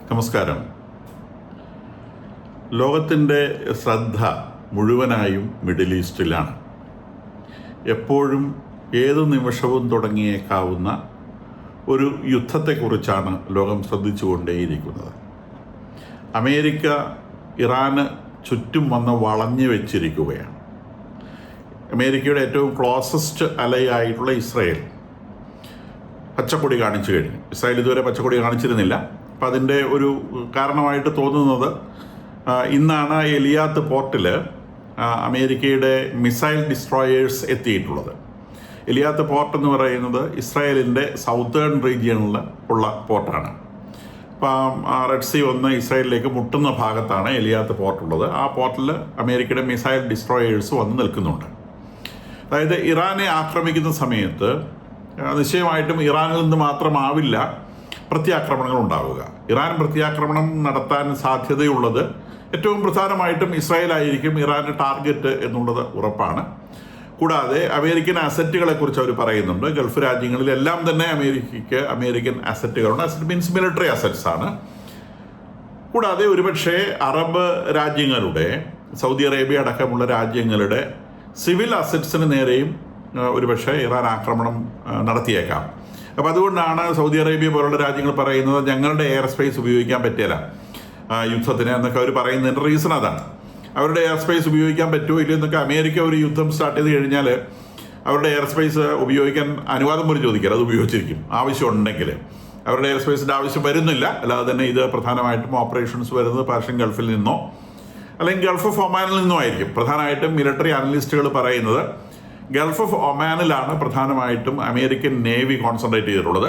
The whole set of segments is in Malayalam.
നമസ്കാരം. ലോകത്തിൻ്റെ ശ്രദ്ധ മുഴുവനായും മിഡിൽ ഈസ്റ്റിലാണ്. എപ്പോഴും ഏതു നിമിഷവും തുടങ്ങിയേക്കാവുന്ന ഒരു യുദ്ധത്തെക്കുറിച്ചാണ് ലോകം ശ്രദ്ധിച്ചുകൊണ്ടേയിരിക്കുന്നത്. അമേരിക്ക ഇറാന് ചുറ്റും വന്ന് വളഞ്ഞു വെച്ചിരിക്കുകയാണ്. അമേരിക്കയുടെ ഏറ്റവും ക്ലോസസ്റ്റ് അലയായിട്ടുള്ള ഇസ്രായേൽ പച്ചക്കൊടി കാണിച്ചു കഴിഞ്ഞു. ഇസ്രായേൽ ഇതുവരെ പച്ചക്കൊടി കാണിച്ചിരുന്നില്ല. അപ്പം അതിൻ്റെ ഒരു കാരണമായിട്ട് തോന്നുന്നത് ഇന്നാണ് എലിയാത്ത് പോർട്ടിൽ അമേരിക്കയുടെ മിസൈൽ ഡിസ്ട്രോയേഴ്സ് എത്തിയിട്ടുള്ളത്. എലിയാത്ത് പോർട്ട് എന്ന് പറയുന്നത് ഇസ്രായേലിൻ്റെ സൗത്തേൺ റീജിയണിൽ ഉള്ള പോർട്ടാണ്. അപ്പം റെഡ് സീ വന്ന് ഇസ്രായേലിലേക്ക് മുട്ടുന്ന ഭാഗത്താണ് എലിയാത്ത് പോർട്ടുള്ളത്. ആ പോർട്ടിൽ അമേരിക്കയുടെ മിസൈൽ ഡിസ്ട്രോയേഴ്സ് വന്ന് നിൽക്കുന്നുണ്ട്. അതായത് ഇറാനെ ആക്രമിക്കുന്ന സമയത്ത് നിശ്ചയമായിട്ടും ഇറാനിൽ നിന്ന് മാത്രമാവില്ല പ്രത്യാക്രമണങ്ങൾ ഉണ്ടാവുക. ഇറാൻ പ്രത്യാക്രമണം നടത്താൻ സാധ്യതയുള്ളത് ഏറ്റവും പ്രധാനമായിട്ടും ഇസ്രായേലായിരിക്കും ഇറാൻ്റെ ടാർഗറ്റ് എന്നുള്ളത് ഉറപ്പാണ്. കൂടാതെ അമേരിക്കൻ അസറ്റുകളെക്കുറിച്ച് അവർ പറയുന്നുണ്ട്. ഗൾഫ് രാജ്യങ്ങളിലെല്ലാം തന്നെ അമേരിക്കയ്ക്ക് അമേരിക്കൻ അസറ്റുകളുണ്ട്. അസറ്റ് മീൻസ് മിലിറ്ററി അസറ്റ്സ് ആണ്. കൂടാതെ ഒരുപക്ഷെ അറബ് രാജ്യങ്ങളുടെ, സൗദി അറേബ്യ അടക്കമുള്ള രാജ്യങ്ങളുടെ സിവിൽ അസറ്റ്സിന് നേരെയും ഒരുപക്ഷെ ഇറാൻ ആക്രമണം നടത്തിയേക്കാം. അപ്പോൾ അതുകൊണ്ടാണ് സൗദി അറേബ്യ പോലുള്ള രാജ്യങ്ങൾ പറയുന്നത് ഞങ്ങളുടെ എയർ സ്പേസ് ഉപയോഗിക്കാൻ പറ്റില്ല യുദ്ധത്തിന് എന്നൊക്കെ അവർ പറയുന്നതിൻ്റെ റീസൺ അതാണ്. അവരുടെ എയർ സ്പേസ് ഉപയോഗിക്കാൻ പറ്റുമോ ഇല്ലയോ എന്നൊക്കെ അമേരിക്ക ഒരു യുദ്ധം സ്റ്റാർട്ട് ചെയ്ത് കഴിഞ്ഞാൽ അവരുടെ എയർ സ്പേസ് ഉപയോഗിക്കാൻ അനുവാദം പോലും ചോദിക്കില്ല. അത് ഉപയോഗിച്ചിരിക്കും ആവശ്യമുണ്ടെങ്കിൽ. അവരുടെ എയർ സ്പേസിൻ്റെ ആവശ്യം വരുന്നില്ല. അല്ലാതെ തന്നെ ഇത് പ്രധാനമായിട്ടും ഓപ്പറേഷൻസ് വരുന്നത് പേർഷ്യൻ ഗൾഫിൽ നിന്നോ അല്ലെങ്കിൽ ഗൾഫ് ഓഫ് ഒമാനിൽ നിന്നോ ആയിരിക്കും. പ്രധാനമായിട്ടും മിലിറ്ററി അനലിസ്റ്റുകൾ പറയുന്നത് ഗൾഫ് ഓഫ് ഒമാനിലാണ് പ്രധാനമായിട്ടും അമേരിക്കൻ നേവി കോൺസെൻട്രേറ്റ് ചെയ്തിട്ടുള്ളത്.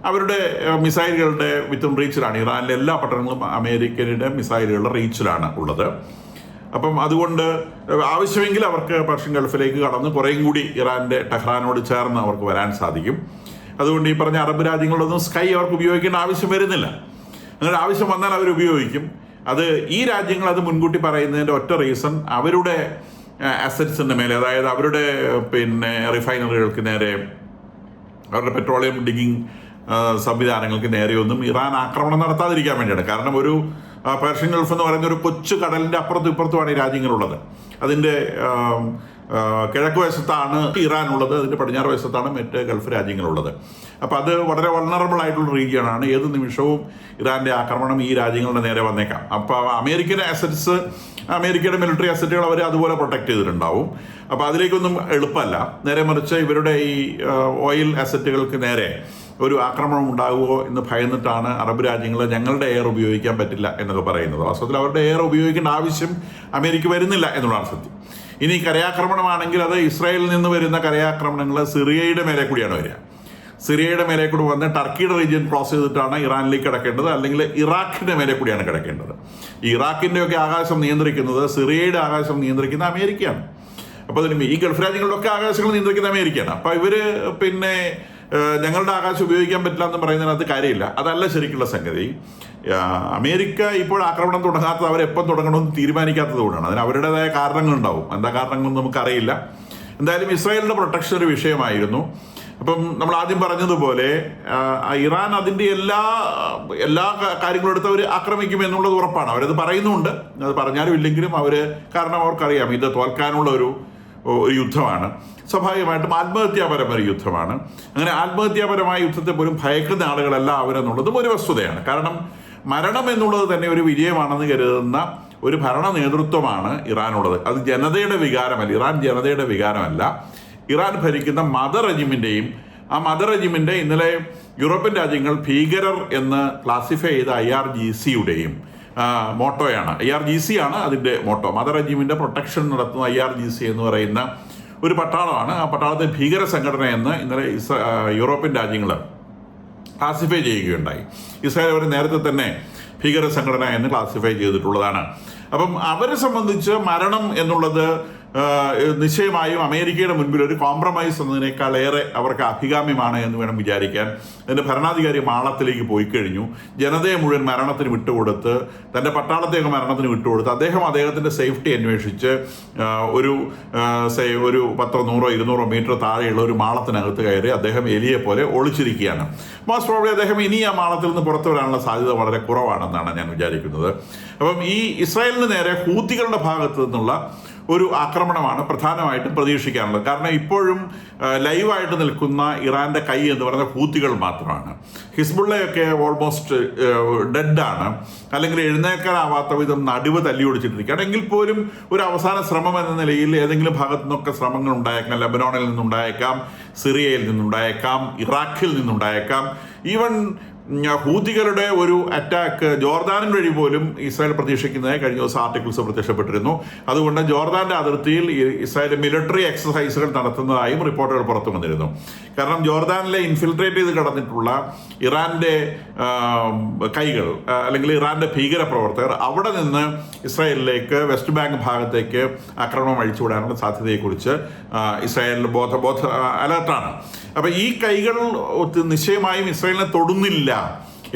അവരുടെ മിസൈലുകളുടെ വിത്തിൻ റീച്ചിലാണ്. ഇറാനിലെ എല്ലാ പട്ടണങ്ങളും അമേരിക്കയുടെ മിസൈലുകളുടെ റീച്ചിലാണ് ഉള്ളത്. അപ്പം അതുകൊണ്ട് ആവശ്യമെങ്കിൽ അവർക്ക് പേർഷ്യൻ ഗൾഫിലേക്ക് കടന്ന് കുറേയും കൂടി ഇറാൻ്റെ ടെഹ്റാനോട് ചേർന്ന് അവർക്ക് വരാൻ സാധിക്കും. അതുകൊണ്ട് ഈ പറഞ്ഞ അറബ് രാജ്യങ്ങളിലൊന്നും സ്കൈ അവർക്ക് ഉപയോഗിക്കേണ്ട ആവശ്യം വരുന്നില്ല. അങ്ങനെ ആവശ്യം വന്നാൽ അവർ ഉപയോഗിക്കും. അത് ഈ രാജ്യങ്ങൾ അത് മുൻകൂട്ടി പറയുന്നതിൻ്റെ ഒറ്റ റീസൺ അവരുടെ അസറ്റ്സിൻ്റെ മേലെ, അതായത് അവരുടെ റിഫൈനറികൾക്ക് നേരെ, അവരുടെ പെട്രോളിയം ഡിഗിങ് സംവിധാനങ്ങൾക്ക് നേരെയൊന്നും ഇറാൻ ആക്രമണം നടത്താതിരിക്കാൻ വേണ്ടിയാണ്. കാരണം ഒരു പേർഷ്യൻ ഗൾഫ് എന്ന് പറയുന്ന ഒരു കൊച്ചു കടലിൻ്റെ അപ്പുറത്തും ഇപ്പുറത്തുമാണ് ഈ രാജ്യങ്ങളുള്ളത്. അതിൻ്റെ കിഴക്ക് വശത്താണ് ഇറാൻ ഉള്ളത്, അതിൻ്റെ പടിഞ്ഞാറ് വശത്താണ് മറ്റ് ഗൾഫ് രാജ്യങ്ങളുള്ളത്. അപ്പോൾ അത് വളരെ വൾണറബിൾ ആയിട്ടുള്ള റീജിയനാണ്. ഏത് നിമിഷവും ഇറാൻ്റെ ആക്രമണം ഈ രാജ്യങ്ങളുടെ നേരെ വന്നേക്കാം. അപ്പോൾ അമേരിക്കൻ അസറ്റ്സ്, അമേരിക്കയുടെ മിലിറ്ററി അസറ്റുകൾ അവർ അതുപോലെ പ്രൊട്ടക്ട് ചെയ്തിട്ടുണ്ടാവും. അപ്പോൾ അതിലേക്കൊന്നും എളുപ്പമല്ല. നേരെ മറിച്ച് ഇവരുടെ ഈ ഓയിൽ അസറ്റുകൾക്ക് നേരെ ഒരു ആക്രമണം ഉണ്ടാകുമോ എന്ന് ഭയന്നിട്ടാണ് അറബ് രാജ്യങ്ങൾ ഞങ്ങളുടെ എയർ ഉപയോഗിക്കാൻ പറ്റില്ല എന്നൊക്കെ പറയുന്നത്. വാസ്തവത്തിൽ അവരുടെ എയർ ഉപയോഗിക്കേണ്ട ആവശ്യം അമേരിക്ക വരുന്നില്ല എന്നുള്ളതാണ് സത്യം. ഇനി കരയാക്രമണമാണെങ്കിൽ അത് ഇസ്രായേലിൽ നിന്ന് വരുന്ന കരയാക്രമണങ്ങൾ സിറിയയുടെ മേലെ കൂടിയാണ് വരിക. സിറിയയുടെ മേലെ കൂടി വന്ന് ടർക്കിയുടെ റീജിയൻ ക്രോസ് ചെയ്തിട്ടാണ് ഇറാനിലേക്ക് കിടക്കേണ്ടത്, അല്ലെങ്കിൽ ഇറാഖിൻ്റെ മേലെ കൂടിയാണ് കിടക്കേണ്ടത്. ഇറാഖിൻ്റെയൊക്കെ ആകാശം നിയന്ത്രിക്കുന്നത്, സിറിയയുടെ ആകാശം നിയന്ത്രിക്കുന്ന അമേരിക്കയാണ്. അപ്പോൾ അതിന് ഈ ഗൾഫ് രാജ്യങ്ങളിലൊക്കെ ആകാശങ്ങൾ നിയന്ത്രിക്കുന്ന അമേരിക്കയാണ്. അപ്പോൾ ഇവർ ഞങ്ങളുടെ ആകാശം ഉപയോഗിക്കാൻ പറ്റില്ല എന്ന് പറയുന്നതിനകത്ത് കാര്യമില്ല. അതല്ല ശരിക്കുള്ള സംഗതി. അമേരിക്ക ഇപ്പോൾ ആക്രമണം തുടങ്ങാത്തത് അവരെപ്പം തുടങ്ങണമെന്ന് തീരുമാനിക്കാത്തത് കൊണ്ടാണ്. അതിന് അവരുടേതായ കാരണങ്ങളുണ്ടാവും. എന്താ കാരണങ്ങളെന്ന് നമുക്കറിയില്ല. എന്തായാലും ഇസ്രായേലിൻ്റെ പ്രൊട്ടക്ഷൻ ഒരു വിഷയമായിരുന്നു. അപ്പം നമ്മൾ ആദ്യം പറഞ്ഞതുപോലെ ഇറാൻ അതിൻ്റെ എല്ലാ കാര്യങ്ങളും എടുത്ത് അവർ ആക്രമിക്കും എന്നുള്ളത് ഉറപ്പാണ്. അവരത് പറയുന്നുണ്ട്. അത് പറഞ്ഞാലും ഇല്ലെങ്കിലും കാരണം അവർക്കറിയാം ഇത് തോൽക്കാനുള്ള ഒരു യുദ്ധമാണ്. സ്വാഭാവികമായിട്ടും ആത്മഹത്യാപരമായ യുദ്ധമാണ്. അങ്ങനെ ആത്മഹത്യാപരമായ യുദ്ധത്തെ പോലും ഭയക്കുന്ന ആളുകളല്ല അവരെന്നുള്ളതും ഒരു വസ്തുതയാണ്. കാരണം മരണം എന്നുള്ളത് തന്നെ ഒരു വിജയമാണെന്ന് കരുതുന്ന ഒരു ഭരണ നേതൃത്വമാണ് ഇറാനുള്ളത്. അത് ജനതയുടെ വികാരമല്ല, ഇറാൻ ജനതയുടെ വികാരമല്ല. ഇറാൻ ഭരിക്കുന്ന മദർ റെജിമിൻ്റെയും, ആ മദർ റെജിമിൻ്റെ ഇന്നലെ യൂറോപ്യൻ രാജ്യങ്ങൾ ഭീകരർ എന്ന് ക്ലാസിഫൈ ചെയ്ത IRGCയുടെയും മോട്ടോയാണ്. IRGC ആണ് അതിൻ്റെ മോട്ടോ. മദർ റെജിമിൻ്റെ പ്രൊട്ടക്ഷൻ നടത്തുന്ന IRGC എന്ന് പറയുന്ന ഒരു പട്ടാളമാണ്. ആ പട്ടാളത്തെ ഭീകര സംഘടന എന്ന് ഇന്നലെ യൂറോപ്യൻ രാജ്യങ്ങൾ ക്ലാസിഫൈ ചെയ്യുകയുണ്ടായി. ഇസ്രായേൽ അവർ നേരത്തെ തന്നെ ഭീകര സംഘടന എന്ന് ക്ലാസിഫൈ ചെയ്തിട്ടുള്ളതാണ്. അപ്പം അവരെ സംബന്ധിച്ച് മരണം എന്നുള്ളത് നിശ്ചയമായും അമേരിക്കയുടെ മുൻപിൽ ഒരു കോംപ്രമൈസ് എന്നതിനേക്കാളേറെ അവർക്ക് അഭികാമ്യമാണ് എന്ന് വേണം വിചാരിക്കാൻ. അതിൻ്റെ ഭരണാധികാരി മാളത്തിലേക്ക് പോയി കഴിഞ്ഞു. ജനതയെ മുഴുവൻ മരണത്തിന് വിട്ടുകൊടുത്ത്, തൻ്റെ പട്ടാളത്തെയൊക്കെ മരണത്തിന് വിട്ടുകൊടുത്ത് അദ്ദേഹത്തിൻ്റെ സേഫ്റ്റി അന്വേഷിച്ച് ഒരു 10, 100, 200 മീറ്റർ താഴെയുള്ള ഒരു മാളത്തിനകത്ത് കയറി അദ്ദേഹം എലിയെ പോലെ ഒളിച്ചിരിക്കുകയാണ്. മോസ്റ്റ് പ്രോബ്ലി അദ്ദേഹം ഇനി ആ മാളത്തിൽ നിന്ന് പുറത്തു വരാനുള്ള സാധ്യത വളരെ കുറവാണെന്നാണ് ഞാൻ വിചാരിക്കുന്നത്. അപ്പം ഈ ഇസ്രായേലിന് നേരെ ഹൂത്തികളുടെ ഭാഗത്തു നിന്നുള്ള ഒരു ആക്രമണമാണ് പ്രധാനമായിട്ടും പ്രതീക്ഷിക്കാനുള്ളത്. കാരണം ഇപ്പോഴും ലൈവായിട്ട് നിൽക്കുന്ന ഇറാൻ്റെ കൈ എന്ന് പറയുന്ന ഹൂത്തികൾ മാത്രമാണ്. ഹിസ്ബുള്ളയൊക്കെ ഓൾമോസ്റ്റ് ഡെഡാണ്, അല്ലെങ്കിൽ എഴുന്നേൽക്കാനാവാത്ത വിധം നടുവ് തല്ലിയൊടിച്ചിട്ടിരിക്കുകയാണ്. എങ്കിൽ പോലും ഒരു അവസാന ശ്രമം എന്ന നിലയിൽ ഏതെങ്കിലും ഭാഗത്തു നിന്നൊക്കെ ശ്രമങ്ങൾ ഉണ്ടായേക്കാം. ലെബനോണിൽ നിന്നുണ്ടായേക്കാം, സിറിയയിൽ നിന്നുണ്ടായേക്കാം, ഇറാഖിൽ നിന്നുണ്ടായേക്കാം. ഈവൻ ഹൂതികളുടെ ഒരു അറ്റാക്ക് ജോർദാൻ വഴി പോലും ഇസ്രായേൽ പ്രതീക്ഷിക്കുന്നതായി കഴിഞ്ഞ ദിവസം ആർട്ടിക്കിൾസ് പ്രത്യക്ഷപ്പെട്ടിരുന്നു. അതുകൊണ്ട് ജോർദാന്റെ അതിർത്തിയിൽ ഇസ്രായേൽ മിലിറ്ററി എക്സസൈസുകൾ നടത്തുന്നതായും റിപ്പോർട്ടുകൾ പുറത്തു വന്നിരുന്നു. കാരണം ജോർദാനിലെ ഇൻഫിൽട്രേറ്റ് ചെയ്ത് കടന്നിട്ടുള്ള ഇറാന്റെ കൈകൾ അല്ലെങ്കിൽ ഇറാന്റെ ഭീകരപ്രവർത്തകർ അവിടെ നിന്ന് ഇസ്രായേലിലേക്ക് വെസ്റ്റ് ബാങ്ക് ഭാഗത്തേക്ക് ആക്രമണം അഴിച്ചുവിടാനുള്ള സാധ്യതയെക്കുറിച്ച് ഇസ്രായേലിൽ അലർട്ടാണ്. അപ്പം ഈ കൈകൾ നിശ്ചയമായും ഇസ്രായേലിനെ തൊടുന്നില്ല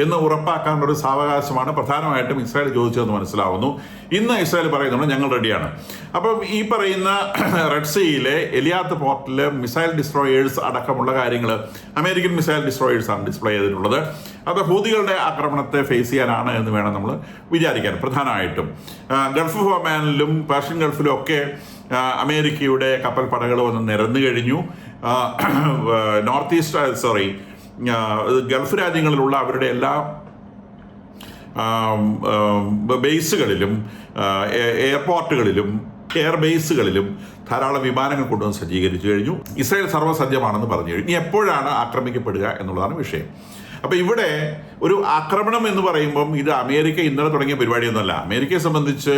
എന്ന് ഉറപ്പാക്കാനുള്ള ഒരു സാവകാശമാണ് പ്രധാനമായിട്ടും ഇസ്രായേൽ ചോദിച്ചതെന്ന് മനസ്സിലാവുന്നു. ഇന്ന് ഇസ്രായേൽ പറയുന്നുണ്ട് ഞങ്ങൾ റെഡിയാണ്. അപ്പം ഈ പറയുന്ന റെഡ് സീയിലെ എലിയാത്ത് പോർട്ടിൽ മിസൈൽ ഡിസ്ട്രോയേഴ്സ് അടക്കമുള്ള കാര്യങ്ങൾ, അമേരിക്കൻ മിസൈൽ ഡിസ്ട്രോയേഴ്സാണ് ഡിസ്പ്ലേ ചെയ്തിട്ടുള്ളത്. അത് ഹൂതികളുടെ ആക്രമണത്തെ ഫേസ് ചെയ്യാനാണ് എന്ന് വേണം നമ്മൾ വിചാരിക്കാൻ. പ്രധാനമായിട്ടും ഗൾഫ് ഓഫ് ഒമാനിലും പേർഷ്യൻ ഗൾഫിലും ഒക്കെ അമേരിക്കയുടെ കപ്പൽ പടകൾ വന്ന് നിരന്നു കഴിഞ്ഞു. ഗൾഫ് രാജ്യങ്ങളിലുള്ള അവരുടെ എല്ലാ ബേസുകളിലും, എയർപോർട്ടുകളിലും, എയർ ബേസുകളിലും ധാരാളം വിമാനങ്ങൾ കൊണ്ടുവന്ന് സജ്ജീകരിച്ചു കഴിഞ്ഞു. ഇസ്രായേൽ സർവ്വസജ്ജമാണെന്ന് പറഞ്ഞു കഴിഞ്ഞു. ഇനി എപ്പോഴാണ് ആക്രമിക്കപ്പെടുക എന്നുള്ളതാണ് വിഷയം. അപ്പം ഇവിടെ ഒരു ആക്രമണം എന്ന് പറയുമ്പം ഇത് അമേരിക്ക ഇന്നലെ തുടങ്ങിയ പരിപാടിയൊന്നുമല്ല. അമേരിക്കയെ സംബന്ധിച്ച്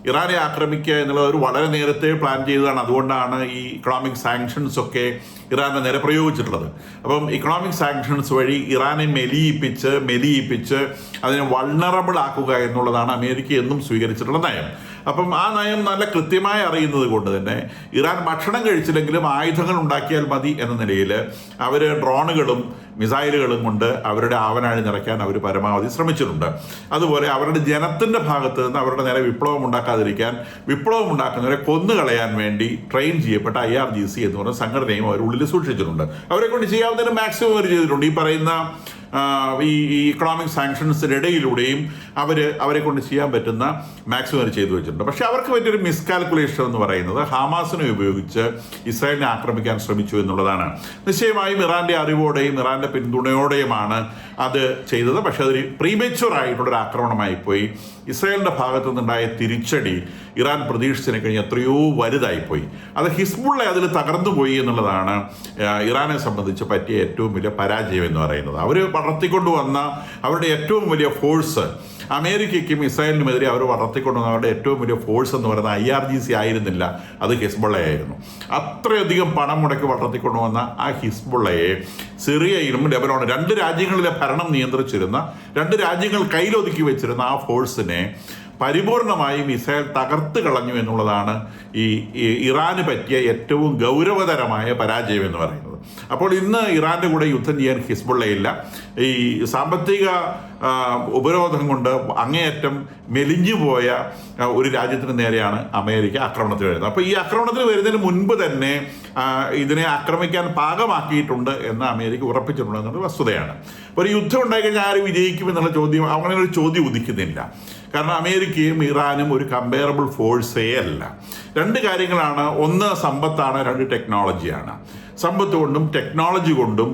ഇറാനെ ആക്രമിക്കുക എന്നുള്ളത് ഒരു വളരെ നേരത്തെ പ്ലാൻ ചെയ്തതാണ്. അതുകൊണ്ടാണ് ഈ ഇക്കണോമിക് സാങ്ഷൻസ് ഒക്കെ ഇറാനെ നേരെ പ്രയോഗിച്ചിട്ടുള്ളത്. അപ്പം ഇക്കണോമിക് സാങ്ഷൻസ് വഴി ഇറാനെ മെലിയിപ്പിച്ച് അതിനെ വൾണറബിൾ ആക്കുക എന്നുള്ളതാണ് അമേരിക്ക എന്നും സ്വീകരിച്ചിട്ടുള്ള നയം. അപ്പം ആ നയം നല്ല കൃത്യമായി അറിയുന്നത് കൊണ്ട് തന്നെ ഇറാൻ ഭക്ഷണം കഴിച്ചില്ലെങ്കിലും ആയുധങ്ങൾ ഉണ്ടാക്കിയാൽ മതി എന്ന നിലയിൽ അവർ ഡ്രോണുകളും മിസൈലുകളും കൊണ്ട് അവരുടെ ആവനാഴി നിറയ്ക്കാൻ അവർ പരമാവധി ശ്രമിച്ചിട്ടുണ്ട്. അതുപോലെ അവരുടെ ജനത്തിൻ്റെ ഭാഗത്ത് നിന്ന് അവരുടെ നേരെ വിപ്ലവം ഉണ്ടാക്കുന്നവരെ കൊന്നുകളയാൻ വേണ്ടി ട്രെയിൻ ചെയ്യപ്പെട്ട IRGC എന്ന് പറയുന്ന സംഘടനയും അവർ ഉള്ളിൽ സൂക്ഷിച്ചിട്ടുണ്ട്. അവരെ കൊണ്ട് ചെയ്യാവുന്നതിന് മാക്സിമം അവർ ചെയ്തിട്ടുണ്ട്. ഈ പറയുന്ന ഈ ഇക്കണോമിക് സാങ്ഷൻസിനിടയിലൂടെയും അവരെ കൊണ്ട് ചെയ്യാൻ പറ്റുന്ന മാക്സിമം ചെയ്തു വെച്ചിട്ടുണ്ട്. പക്ഷെ അവർക്ക് പറ്റിയൊരു മിസ്കാൽക്കുലേഷൻ എന്ന് പറയുന്നത് ഹമാസിനെ ഉപയോഗിച്ച് ഇസ്രായേലിനെ ആക്രമിക്കാൻ ശ്രമിച്ചു എന്നുള്ളതാണ്. നിശ്ചയമായും ഇറാന്റെ അറിവോടെയും ഇറാന്റെ പിന്തുണയോടെയുമാണ് അത് ചെയ്തത്. പക്ഷെ അതൊരു പ്രീമച്യൂർ ആയിട്ടുള്ളൊരു ആക്രമണമായിപ്പോയി. ഇസ്രായേലിന്റെ ഭാഗത്തു നിന്നുണ്ടായ തിരിച്ചടി ഇറാൻ പ്രതീക്ഷിച്ചതിനെ കഴിഞ്ഞ് എത്രയോ വലുതായിപ്പോയി. അത് ഹിസ്ബുള്ള അതിൽ തകർന്നുപോയി എന്നുള്ളതാണ് ഇറാനെ സംബന്ധിച്ച് പറ്റിയ ഏറ്റവും വലിയ പരാജയം എന്ന് പറയുന്നത്. അവർ വളർത്തിക്കൊണ്ടുവന്ന അവരുടെ ഏറ്റവും വലിയ ഫോഴ്സ്, അമേരിക്കയ്ക്കും ഇസ്രായേലിനുമെതിരെ അവർ വളർത്തിക്കൊണ്ടുവന്ന അവരുടെ ഏറ്റവും വലിയ ഫോഴ്സ് എന്ന് പറയുന്നത് IRGC ആയിരുന്നില്ല, അത് ഹിസ്ബുള്ളയായിരുന്നു. അത്രയധികം പണം മുടക്കി വളർത്തിക്കൊണ്ടുവന്ന ആ ഹിസ്ബുള്ളയെ സിറിയയിലും ലെബനോണും 2 രാജ്യങ്ങളിലെ ഭരണം നിയന്ത്രിച്ചിരുന്ന, 2 രാജ്യങ്ങൾ കയ്യിലൊതുക്കി വെച്ചിരുന്ന ആ ഫോഴ്സിനെ പരിപൂർണമായും ഇസ്രായേൽ തകർത്ത് കളഞ്ഞു എന്നുള്ളതാണ് ഈ ഇറാന് പറ്റിയ ഏറ്റവും ഗൗരവതരമായ പരാജയം എന്ന് പറയുന്നത്. അപ്പോൾ ഇന്ന് ഇറാന്റെ കൂടെ യുദ്ധം ചെയ്യാൻ ഹിസ്ബുള്ളയില്ല. ഈ സാമ്പത്തിക ഉപരോധം കൊണ്ട് അങ്ങേയറ്റം മെലിഞ്ഞുപോയ ഒരു രാജ്യത്തിന് നേരെയാണ് അമേരിക്ക ആക്രമണത്തിന് വരുന്നത്. അപ്പോൾ ഈ ആക്രമണത്തിന് വരുന്നതിന് മുൻപ് തന്നെ ഇതിനെ ആക്രമിക്കാൻ പാകമാക്കിയിട്ടുണ്ട് എന്ന് അമേരിക്ക ഉറപ്പിച്ചിട്ടുണ്ട് എന്നുള്ളത് വസ്തുതയാണ്. ഒരു യുദ്ധം ഉണ്ടായിക്കഴിഞ്ഞാൽ ആര് വിജയിക്കുമെന്നുള്ള ചോദ്യം, അങ്ങനെ ഒരു ചോദ്യം ഉദിക്കുന്നില്ല. കാരണം അമേരിക്കയും ഇറാനും ഒരു കമ്പയറബിൾ ഫോഴ്സേ അല്ല. 2 കാര്യങ്ങളാണ്. ഒന്ന് സമ്പത്താണ്, 2 ടെക്നോളജിയാണ്. സമ്പത്ത് കൊണ്ടും ടെക്നോളജി കൊണ്ടും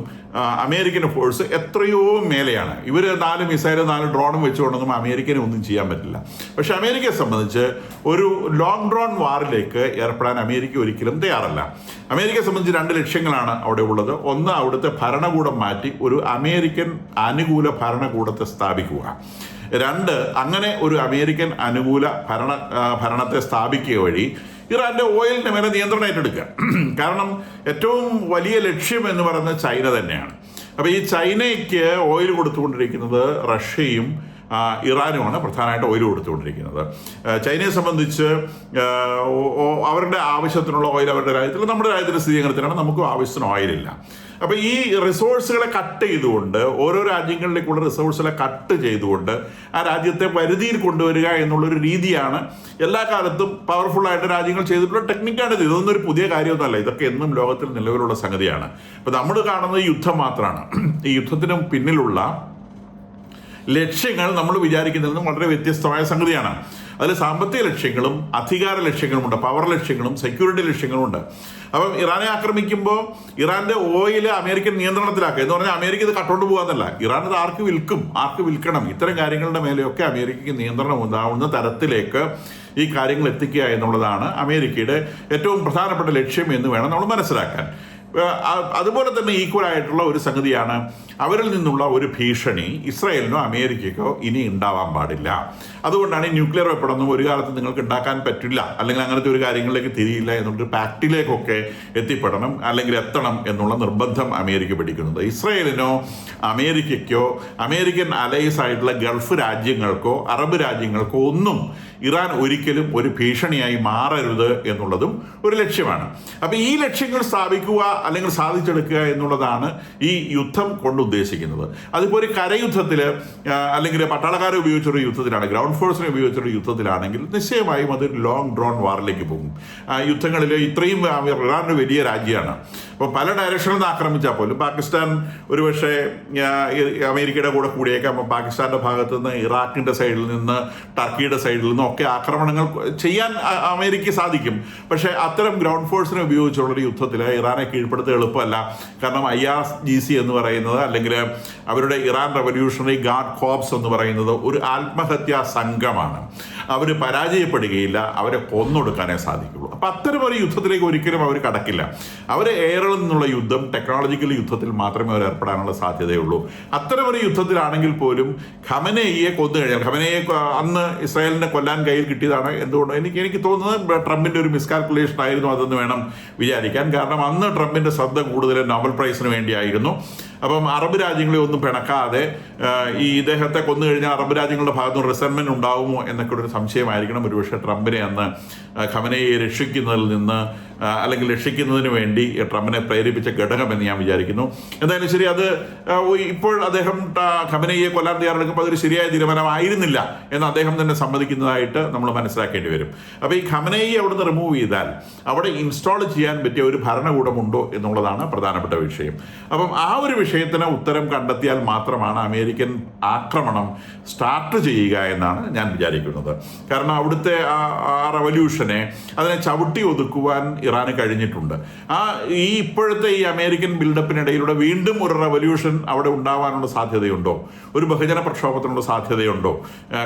അമേരിക്കൻ ഫോഴ്സ് എത്രയോ മേലെയാണ്. ഇവർ 4 മിസൈലും 4 ഡ്രോണും വെച്ചുകൊണ്ടൊന്നും അമേരിക്കനെ ഒന്നും ചെയ്യാൻ പറ്റില്ല. പക്ഷെ അമേരിക്കയെ സംബന്ധിച്ച് ഒരു ലോങ് ഡ്രോൺ വാറിലേക്ക് ഏർപ്പെടാൻ അമേരിക്ക ഒരിക്കലും തയ്യാറല്ല. അമേരിക്കയെ സംബന്ധിച്ച് 2 ലക്ഷ്യങ്ങളാണ് അവിടെ ഉള്ളത്. ഒന്ന്, അവിടുത്തെ ഭരണകൂടം മാറ്റി ഒരു അമേരിക്കൻ അനുകൂല ഭരണകൂടത്തെ സ്ഥാപിക്കുക. 2, അങ്ങനെ ഒരു അമേരിക്കൻ അനുകൂല ഭരണത്തെ സ്ഥാപിക്കുക വഴി ഇറാന്റെ ഓയിലിന്റെ മേലെ നിയന്ത്രണം ഏറ്റെടുക്കുക. കാരണം ഏറ്റവും വലിയ ലക്ഷ്യം എന്ന് പറയുന്നത് ചൈന തന്നെയാണ്. അപ്പോൾ ഈ ചൈനയ്ക്ക് ഓയിൽ കൊടുത്തുകൊണ്ടിരിക്കുന്നത് റഷ്യയും ഇറാനുമാണ് പ്രധാനമായിട്ട് ഓയിൽ കൊടുത്തുകൊണ്ടിരിക്കുന്നത്. ചൈനയെ സംബന്ധിച്ച് അവരുടെ ആവശ്യത്തിനുള്ള ഓയിൽ അവരുടെ രാജ്യത്തിൽ, നമ്മുടെ രാജ്യത്തിൻ്റെ സ്ഥിതി അങ്ങനത്തിനാണ്, നമുക്കും ആവശ്യത്തിന് ഓയിലില്ല. അപ്പോൾ ഈ റിസോഴ്സുകളെ കട്ട് ചെയ്തുകൊണ്ട്, ഓരോ രാജ്യങ്ങളിലേക്കുള്ള റിസോഴ്സുകളെ കട്ട് ചെയ്തുകൊണ്ട് ആ രാജ്യത്തെ പരിധിയിൽ കൊണ്ടുവരിക എന്നുള്ളൊരു രീതിയാണ് എല്ലാ കാലത്തും പവർഫുള്ളായിട്ട് രാജ്യങ്ങൾ ചെയ്തിട്ടുള്ള ടെക്നിക്കാണിത്. ഇതൊന്നും ഒരു പുതിയ കാര്യമൊന്നുമല്ല, ഇതൊക്കെ എന്നും ലോകത്തിൽ നിലവിലുള്ള സംഗതിയാണ്. അപ്പോൾ നമ്മൾ കാണുന്നത് യുദ്ധം മാത്രമാണ്. ഈ യുദ്ധത്തിന് പിന്നിലുള്ള ലക്ഷ്യങ്ങൾ നമ്മൾ വിചാരിക്കുന്നതിൽ നിന്നും വളരെ വ്യത്യസ്തമായ സംഗതിയാണ്. അതിൽ സാമ്പത്തിക ലക്ഷ്യങ്ങളും അധികാര ലക്ഷ്യങ്ങളുമുണ്ട്, പവർ ലക്ഷ്യങ്ങളും സെക്യൂരിറ്റി ലക്ഷ്യങ്ങളുമുണ്ട്. അപ്പം ഇറാനെ ആക്രമിക്കുമ്പോൾ ഇറാന്റെ ഓയിൽ അമേരിക്കൻ നിയന്ത്രണത്തിലാക്കുക എന്ന് പറഞ്ഞാൽ അമേരിക്ക ഇത് കട്ടോണ്ട് പോകാന്നല്ല, ഇറാൻ ഇത് ആർക്ക് വിൽക്കും, ആർക്ക് വിൽക്കണം, ഇത്തരം കാര്യങ്ങളുടെ മേലെയൊക്കെ അമേരിക്കയ്ക്ക് നിയന്ത്രണം ഉണ്ടാവുന്ന തരത്തിലേക്ക് ഈ കാര്യങ്ങൾ എത്തിക്കുക എന്നുള്ളതാണ് അമേരിക്കയുടെ ഏറ്റവും പ്രധാനപ്പെട്ട ലക്ഷ്യം എന്ന് വേണം നമ്മൾ മനസ്സിലാക്കാൻ. അതുപോലെ തന്നെ ഈക്വൽ ആയിട്ടുള്ള ഒരു സംഗതിയാണ് അവരിൽ നിന്നുള്ള ഒരു ഭീഷണി ഇസ്രായേലിനോ അമേരിക്കയ്ക്കോ ഇനി ഉണ്ടാവാൻ പാടില്ല. അതുകൊണ്ടാണ് ഈ ന്യൂക്ലിയർ വെപ്പണൊന്നും ഒരു കാലത്ത് നിങ്ങൾക്ക് ഉണ്ടാക്കാൻ പറ്റില്ല, അല്ലെങ്കിൽ അങ്ങനത്തെ ഒരു കാര്യങ്ങളിലേക്ക് തിരിയില്ല എന്നുള്ളൊരു പാക്റ്റിലേക്കൊക്കെ എത്തിപ്പെടണം, അല്ലെങ്കിൽ എത്തണം എന്നുള്ള നിർബന്ധം അമേരിക്ക പിടിക്കുന്നത്. ഇസ്രായേലിനോ അമേരിക്കയ്ക്കോ അമേരിക്കൻ അലൈസ് ആയിട്ടുള്ള ഗൾഫ് രാജ്യങ്ങൾക്കോ അറബ് രാജ്യങ്ങൾക്കോ ഒന്നും ഇറാൻ ഒരിക്കലും ഒരു ഭീഷണിയായി മാറരുത് എന്നുള്ളതും ഒരു ലക്ഷ്യമാണ്. അപ്പോൾ ഈ ലക്ഷ്യങ്ങൾ സ്ഥാപിക്കുക അല്ലെങ്കിൽ സാധിച്ചെടുക്കുക എന്നുള്ളതാണ് ഈ യുദ്ധം കൊണ്ട് ഉദ്ദേശിക്കുന്നത്. അതിപ്പോൾ ഒരു കരയുദ്ധത്തിൽ അല്ലെങ്കിൽ പട്ടാളക്കാരെ ഉപയോഗിച്ചൊരു യുദ്ധത്തിലാണ്, ഗ്രൗണ്ട് ഫോഴ്സിനെ ഉപയോഗിച്ചൊരു യുദ്ധത്തിലാണെങ്കിൽ നിശ്ചയമായും അത് ലോങ് ഡ്രോൺ വാറിലേക്ക് പോകും. യുദ്ധങ്ങളിൽ ഇത്രയും ഇറാൻ വലിയ രാജ്യമാണ്. അപ്പോൾ പല ഡയറക്ഷനിൽ നിന്ന് ആക്രമിച്ചാൽ പോലും പാകിസ്ഥാൻ ഒരുപക്ഷെ അമേരിക്കയുടെ കൂടെ കൂടിയേക്കാം. അപ്പോൾ പാകിസ്ഥാന്റെ ഭാഗത്തു നിന്ന്, ഇറാഖിന്റെ സൈഡിൽ നിന്ന്, ടർക്കിയുടെ സൈഡിൽ നിന്നും ഒക്കെ ആക്രമണങ്ങൾ ചെയ്യാൻ അമേരിക്കയ്ക്ക് സാധിക്കും. പക്ഷേ അത്തരം ഗ്രൗണ്ട് ഫോഴ്സിനെ ഉപയോഗിച്ചുള്ളൊരു യുദ്ധത്തിൽ ഇറാനെ കീഴ്പ്പെടുത്തുക എളുപ്പമല്ല. കാരണം IRGC എന്ന് പറയുന്നത്, അല്ലെങ്കിൽ അവരുടെ ഇറാൻ റവല്യൂഷണറി ഗാർഡ് കോർപ്സ് എന്ന് പറയുന്നത് ഒരു ആത്മഹത്യാ സംഘമാണ്. അവർ പരാജയപ്പെടുകയില്ല, അവരെ കൊന്നൊടുക്കാനേ സാധിക്കുള്ളൂ. അപ്പം അത്തരം ഒരു യുദ്ധത്തിലേക്ക് ഒരിക്കലും അവർ കടക്കില്ല. അവർ എയറിൽ നിന്നുള്ള യുദ്ധം, ടെക്നോളജിക്കൽ യുദ്ധത്തിൽ മാത്രമേ അവർ ഏർപ്പെടാനുള്ള സാധ്യതയുള്ളൂ. അത്തരം ഒരു യുദ്ധത്തിലാണെങ്കിൽ പോലും ഖമനേയിയെ കൊന്നു കഴിഞ്ഞാൽ, ഖമനേയിയെ അന്ന് ഇസ്രായേലിനെ കൊല്ലാൻ കയ്യിൽ കിട്ടിയതാണ്. എന്തുകൊണ്ട് എനിക്ക് തോന്നുന്നത് ട്രംപിൻ്റെ ഒരു മിസ്കാൽക്കുലേഷൻ ആയിരുന്നു അതെന്ന് വേണം വിചാരിക്കാൻ. കാരണം അന്ന് ട്രംപിൻ്റെ ശ്രദ്ധ കൂടുതൽ നോബൽ പ്രൈസിന് വേണ്ടിയായിരുന്നു. അപ്പം അറബ് രാജ്യങ്ങളെ ഒന്നും പിണക്കാതെ ഈ ഇദ്ദേഹത്തെ കൊന്നു കഴിഞ്ഞാൽ അറബ് രാജ്യങ്ങളുടെ ഭാഗത്തുനിന്ന് റിസെൻമെന്റ് ഉണ്ടാവുമോ എന്നൊക്കെ ഒരു സംശയമായിരിക്കണം ഒരുപക്ഷെ ട്രംപിനെ അന്ന് ഖമനയെ രക്ഷിക്കുന്നതിൽ നിന്ന്, അല്ലെങ്കിൽ രക്ഷിക്കുന്നതിന് വേണ്ടി ട്രംപിനെ പ്രേരിപ്പിച്ച ഘടകമെന്ന് ഞാൻ വിചാരിക്കുന്നു. എന്തായാലും ശരി, അത് ഇപ്പോൾ അദ്ദേഹം ഖമനയെ കൊല്ലാൻ തയ്യാറെടുക്കുമ്പോൾ അതൊരു ശരിയായ തീരുമാനമായിരുന്നില്ല എന്ന് അദ്ദേഹം തന്നെ സമ്മതിക്കുന്നതായിട്ട് നമ്മൾ മനസ്സിലാക്കേണ്ടി വരും. അപ്പോൾ ഈ ഖമനയെ അവിടുന്ന് റിമൂവ് ചെയ്താൽ അവിടെ ഇൻസ്റ്റാൾ ചെയ്യാൻ പറ്റിയ ഒരു ഭരണകൂടമുണ്ടോ എന്നുള്ളതാണ് പ്രധാനപ്പെട്ട വിഷയം. അപ്പം ആ ഒരു വിഷയത്തിന് ഉത്തരം കണ്ടെത്തിയാൽ മാത്രമാണ് അമേരിക്കൻ ആക്രമണം സ്റ്റാർട്ട് ചെയ്യുക എന്നാണ് ഞാൻ വിചാരിക്കുന്നത്. കാരണം അവിടുത്തെ ആ റവല്യൂഷനെ, അതിനെ ചവിട്ടി ഒതുക്കുവാൻ ഇറാന് കഴിഞ്ഞിട്ടുണ്ട്. ഈ ഇപ്പോഴത്തെ ഈ അമേരിക്കൻ ബിൽഡപ്പിനിടയിലൂടെ വീണ്ടും ഒരു റവല്യൂഷൻ അവിടെ ഉണ്ടാവാനുള്ള സാധ്യതയുണ്ടോ? ഒരു ബഹുജന പ്രക്ഷോഭത്തിനുള്ള സാധ്യതയുണ്ടോ?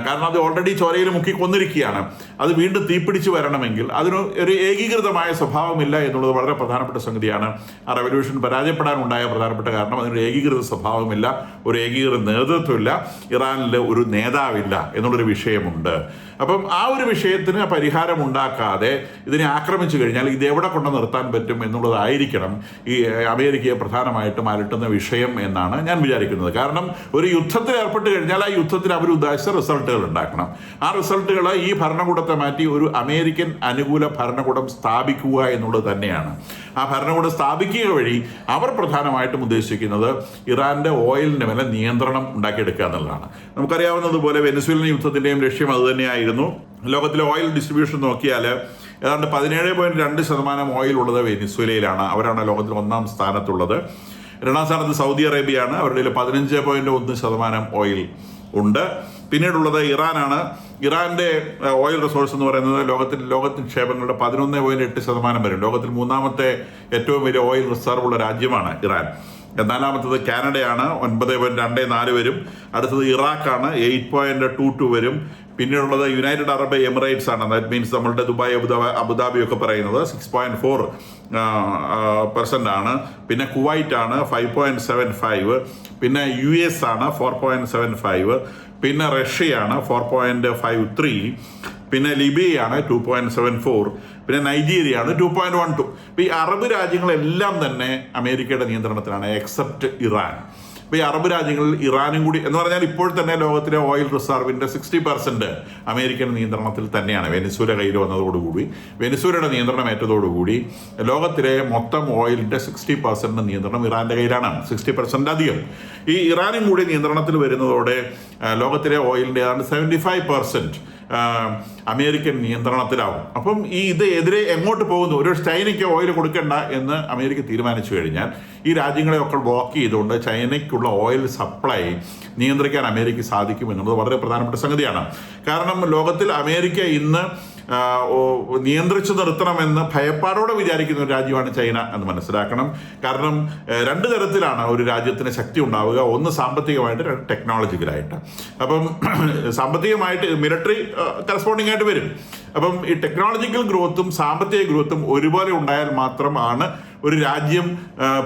കാരണം അത് ഓൾറെഡി ചോരയിൽ മുക്കി കൊന്നിരിക്കുകയാണ്. അത് വീണ്ടും തീപിടിച്ച് വരണമെങ്കിൽ അതിന് ഒരു ഏകീകൃതമായ സ്വഭാവമില്ല എന്നുള്ളത് വളരെ പ്രധാനപ്പെട്ട സംഗതിയാണ്. ആ റവല്യൂഷൻ പരാജയപ്പെടാനുണ്ടായ പ്രധാനപ്പെട്ട കാരണം അതിനൊരു ഏകീകൃത സ്വഭാവമില്ല, ഒരു ഏകീകൃത നേതൃത്വമില്ല, ഇറാനിൽ ഒരു നേതാവില്ല എന്നുള്ളൊരു വിഷയമുണ്ട്. അപ്പം ആ ഒരു വിഷയത്തിന് പരിഹാരം ഉണ്ടാക്കാതെ ഇതിനെ ആക്രമിച്ചു കഴിഞ്ഞാൽ ഇത് എവിടെ കൊണ്ട് നിർത്താൻ പറ്റും എന്നുള്ളതായിരിക്കണം ഈ അമേരിക്കയെ പ്രധാനമായിട്ടും അലട്ടുന്ന വിഷയം എന്നാണ് ഞാൻ വിചാരിക്കുന്നത്. കാരണം ഒരു യുദ്ധത്തിൽ ഏർപ്പെട്ട് കഴിഞ്ഞാൽ ആ യുദ്ധത്തിൽ അവർ ഉദ്ദേശിച്ച റിസൾട്ടുകൾ ഉണ്ടാക്കണം. ആ റിസൾട്ടുകൾ ഈ ഭരണകൂടത്തെ മാറ്റി ഒരു അമേരിക്കൻ അനുകൂല ഭരണകൂടം സ്ഥാപിക്കുക എന്നുള്ളത് തന്നെയാണ്. ആ ഭരണകൂടം സ്ഥാപിക്കുക വഴി അവർ പ്രധാനമായിട്ടും ഉദ്ദേശിക്കുന്നത് ഇറാന്റെ ഓയിലിന്റെ മേലെ നിയന്ത്രണം ഉണ്ടാക്കിയെടുക്കുക എന്നുള്ളതാണ്. നമുക്കറിയാവുന്നതുപോലെ വെനസ്വേലൻ യുദ്ധത്തിന്റെയും ലക്ഷ്യം അതുതന്നെയായിരുന്നു. ലോകത്തിലെ ഓയിൽ ഡിസ്ട്രിബ്യൂഷൻ നോക്കിയാൽ ഏതാണ്ട് 17.2% ഓയിൽ ഉള്ളത് വെനിസ്വേലയിലാണ്. അവരാണ് ലോകത്തിൽ 1-ാം സ്ഥാനത്തുള്ളത്. 2-ാം സ്ഥാനത്ത് സൗദി അറേബ്യയാണ്, അവരുടെ 15.1% ഓയിൽ ഉണ്ട്. പിന്നീടുള്ളത് ഇറാനാണ്. ഇറാന്റെ ഓയിൽ റിസോഴ്സ് എന്ന് പറയുന്നത് ലോകത്തിൽ നിക്ഷേപങ്ങളുടെ 11.8% വരും. ലോകത്തിൽ 3-ാമത്തെ ഏറ്റവും വലിയ ഓയിൽ റിസർവ് ഉള്ള രാജ്യമാണ് ഇറാൻ. 4-ാമത്തത് കാനഡയാണ്, 9.24 വരും. അടുത്തത് ഇറാഖാണ്, 8.22 വരും. പിന്നീടുള്ളത് യുണൈറ്റഡ് അറബ് എമിറേറ്റ്സ് ആണ്. ദാറ്റ് മീൻസ് നമ്മളുടെ ദുബായ്, അബുദാബി ഒക്കെ പറയുന്നത് 6.4% ആണ്. പിന്നെ കുവൈറ്റ് ആണ് 5.75. പിന്നെ US ആണ് 4.75. പിന്നെ റഷ്യയാണ് 4.53. പിന്നെ ലിബിയയാണ് 2.74. പിന്നെ നൈജീരിയയാണ് 2.12. ഈ അറബ് രാജ്യങ്ങളെല്ലാം തന്നെ അമേരിക്കയുടെ നിയന്ത്രണത്തിലാണ്, എക്സെപ്റ്റ് ഇറാൻ. ഇപ്പോൾ ഈ അറബ് രാജ്യങ്ങളിൽ ഇറാനും കൂടി എന്ന് പറഞ്ഞാൽ ഇപ്പോൾ തന്നെ ലോകത്തിലെ ഓയിൽ റിസർവിൻ്റെ 60% അമേരിക്കൻ നിയന്ത്രണത്തിൽ തന്നെയാണ്. വെനിസ്വേല കയ്യിൽ വന്നതോടുകൂടി, വെനിസ്വേലയുടെ നിയന്ത്രണം ഏറ്റതോടുകൂടി ലോകത്തിലെ മൊത്തം ഓയിലിൻ്റെ 60% നിയന്ത്രണം ഇറാൻ്റെ കയ്യിലാണ്. 60% അധികം ഈ ഇറാനും കൂടി നിയന്ത്രണത്തിൽ വരുന്നതോടെ ലോകത്തിലെ ഓയിലിൻ്റെ ഏതാണ്ട് 75% അമേരിക്കൻ നിയന്ത്രണത്തിലാവും. അപ്പം ഇത് എതിരെ എങ്ങോട്ട് പോകുന്നു? ഒരു ചൈനയ്ക്ക് ഓയിൽ കൊടുക്കണ്ട എന്ന് അമേരിക്ക തീരുമാനിച്ചു കഴിഞ്ഞാൽ ഈ രാജ്യങ്ങളെയൊക്കെ ബ്ലോക്ക് ചെയ്തുകൊണ്ട് ചൈനയ്ക്കുള്ള ഓയിൽ സപ്ലൈ നിയന്ത്രിക്കാൻ അമേരിക്കയ്ക്ക് സാധിക്കും എന്നുള്ളത് വളരെ പ്രധാനപ്പെട്ട സംഗതിയാണ്. കാരണം ലോകത്തിൽ അമേരിക്ക ഇന്ന് നിയന്ത്രിച്ചു നിർത്തണമെന്ന് ഭയപ്പാടോടെ വിചാരിക്കുന്ന ഒരു രാജ്യമാണ് ചൈന എന്ന് മനസ്സിലാക്കണം. കാരണം രണ്ട് തരത്തിലാണ് ഒരു രാജ്യത്തിന് ശക്തി ഉണ്ടാവുക. ഒന്ന് സാമ്പത്തികമായിട്ട്, രണ്ട് ടെക്നോളജിക്കലായിട്ട്. അപ്പം സാമ്പത്തികമായിട്ട് മിലിറ്ററി കറസ്പോണ്ടിങ് ആയിട്ട് വരും. അപ്പം ഈ ടെക്നോളജിക്കൽ ഗ്രോത്തും സാമ്പത്തിക ഗ്രോത്തും ഒരുപോലെ ഉണ്ടായാൽ മാത്രമാണ് ഒരു രാജ്യം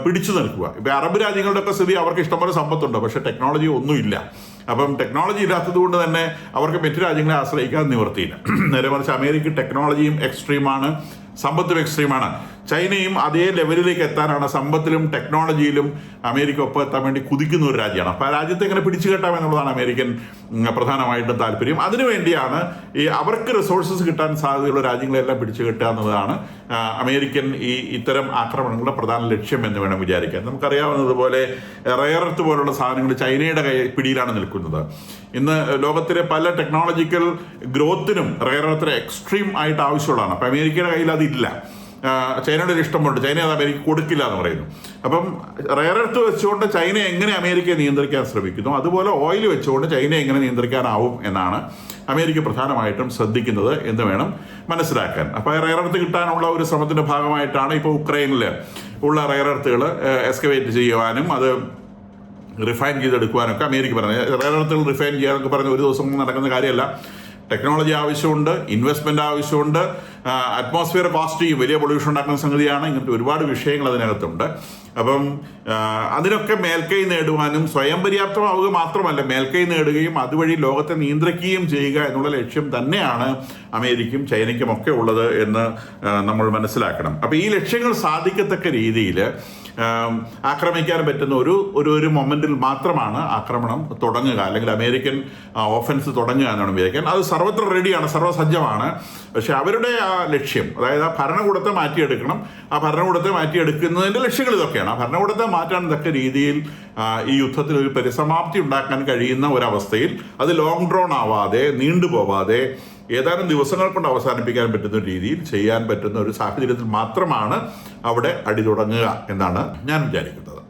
പിടിച്ചു നിൽക്കുക. ഇപ്പം അറബ് രാജ്യങ്ങളുടെ ഒക്കെ സ്ഥിതി അവർക്ക് ഇഷ്ടംപോലെ സമ്പത്തുണ്ട്, പക്ഷേ ടെക്നോളജി ഒന്നുമില്ല. അപ്പം ടെക്നോളജി ഇല്ലാത്തത് കൊണ്ട് തന്നെ അവർക്ക് മറ്റു രാജ്യങ്ങളെ ആശ്രയിക്കാൻ നിവർത്തിയില്ല. നേരെ മറിച്ച് അമേരിക്ക ടെക്നോളജിയും എക്സ്ട്രീമാണ്, സമ്പത്തും എക്സ്ട്രീമാണ്. ചൈനയും അതേ ലെവലിലേക്ക് എത്താനാണ്, സമ്പത്തിലും ടെക്നോളജിയിലും അമേരിക്ക ഒപ്പം എത്താൻ വേണ്ടി കുതിക്കുന്ന ഒരു രാജ്യമാണ്. അപ്പോൾ ആ രാജ്യത്തെ എങ്ങനെ പിടിച്ചു കെട്ടാം എന്നുള്ളതാണ് അമേരിക്കൻ പ്രധാനമായിട്ടും താല്പര്യം. അതിനുവേണ്ടിയാണ് ഈ അവർക്ക് റിസോഴ്സസ് കിട്ടാൻ സാധ്യതയുള്ള രാജ്യങ്ങളെല്ലാം പിടിച്ചു കെട്ടുക എന്നുള്ളതാണ് അമേരിക്കൻ ഇത്തരം ആക്രമണങ്ങളുടെ പ്രധാന ലക്ഷ്യം എന്ന് വേണം വിചാരിക്കാൻ. നമുക്കറിയാവുന്നതുപോലെ റെയർ എർത്ത് പോലുള്ള സാധനങ്ങൾ ചൈനയുടെ പിടിയിലാണ് നിൽക്കുന്നത്. ഇന്ന് ലോകത്തിലെ പല ടെക്നോളജിക്കൽ ഗ്രോത്തിനും റെയർ എർത്ത് എക്സ്ട്രീം ആയിട്ട് ആവശ്യമുള്ളതാണ്. അപ്പം അമേരിക്കയുടെ കയ്യിൽ അതില്ല. ചൈനയുടെ ഒരു ഇഷ്ടമുണ്ട്, ചൈന അത് അമേരിക്ക കൊടുക്കില്ല എന്ന് പറയുന്നു. അപ്പം റെയർ എർത്ത് വെച്ചുകൊണ്ട് ചൈന എങ്ങനെ അമേരിക്കയെ നിയന്ത്രിക്കാൻ ശ്രമിക്കുന്നു, അതുപോലെ ഓയിൽ വെച്ചുകൊണ്ട് ചൈന എങ്ങനെ നിയന്ത്രിക്കാനാവും എന്നാണ് അമേരിക്ക പ്രധാനമായിട്ടും ശ്രദ്ധിക്കുന്നത് എന്ന് വേണം മനസ്സിലാക്കാൻ. അപ്പോൾ റെയർ എർത്ത് കിട്ടാനുള്ള ഒരു ശ്രമത്തിൻ്റെ ഭാഗമായിട്ടാണ് ഇപ്പോൾ ഉക്രൈനിൽ ഉള്ള റെയർ എർത്തുകൾ എക്സ്കവേറ്റ് ചെയ്യുവാനും അത് റിഫൈൻ ചെയ്തെടുക്കുവാനൊക്കെ അമേരിക്ക പറഞ്ഞത്. റെയർ എർത്തുകൾ റിഫൈൻ ചെയ്യാനൊക്കെ പറഞ്ഞ് ഒരു ദിവസം നടക്കുന്ന കാര്യമല്ല. ടെക്നോളജി ആവശ്യമുണ്ട്, ഇൻവെസ്റ്റ്മെൻറ്റ് ആവശ്യമുണ്ട്, അറ്റ്മോസ്ഫിയർ കോസ്റ്റ് ചെയ്യും, വലിയ പൊല്യൂഷൻ ഉണ്ടാക്കുന്ന സംഗതിയാണ്. ഇങ്ങനത്തെ ഒരുപാട് വിഷയങ്ങൾ അതിനകത്തുണ്ട്. അപ്പം അതിനൊക്കെ മേൽക്കൈ നേടുവാനും സ്വയം പര്യാപ്തമാവുക മാത്രമല്ല, മേൽക്കൈ നേടുകയും അതുവഴി ലോകത്തെ നിയന്ത്രിക്കുകയും ചെയ്യുക എന്നുള്ള ലക്ഷ്യം തന്നെയാണ് അമേരിക്കയും ചൈനയ്ക്കും ഒക്കെ ഉള്ളത് എന്ന് നമ്മൾ മനസ്സിലാക്കണം. അപ്പോൾ ഈ ലക്ഷ്യങ്ങൾ സാധിക്കത്തക്ക രീതിയിൽ ആക്രമിക്കാൻ പറ്റുന്ന ഒരു മൊമെന്റിൽ മാത്രമാണ് ആക്രമണം തുടങ്ങുക, അല്ലെങ്കിൽ അമേരിക്കൻ ഓഫൻസ് തുടങ്ങുക എന്നാണ് വിചാരിക്കാൻ. അത് സർവത്ര റെഡിയാണ്, സർവ്വസജ്ജമാണ്. പക്ഷെ അവരുടെ ആ ലക്ഷ്യം, അതായത് ആ ഭരണകൂടത്തെ മാറ്റിയെടുക്കണം. ആ ഭരണകൂടത്തെ മാറ്റിയെടുക്കുന്നതിൻ്റെ ലക്ഷ്യങ്ങൾ ഇതൊക്കെയാണ്. ആ ഭരണകൂടത്തെ മാറ്റാൻ തക്ക രീതിയിൽ ഈ യുദ്ധത്തിൽ ഒരു പരിസമാപ്തി ഉണ്ടാക്കാൻ കഴിയുന്ന ഒരവസ്ഥയിൽ അത് ലോങ് ഡ്രോൺ ആവാതെ, നീണ്ടുപോവാതെ ഏതാനും ദിവസങ്ങൾ കൊണ്ട് അവസാനിപ്പിക്കാൻ പറ്റുന്ന രീതിയിൽ ചെയ്യാൻ പറ്റുന്ന ഒരു സാഹചര്യത്തിൽ മാത്രമാണ് അവിടെ അടി തുടങ്ങുക എന്നാണ് ഞാൻ വിചാരിക്കുന്നത്.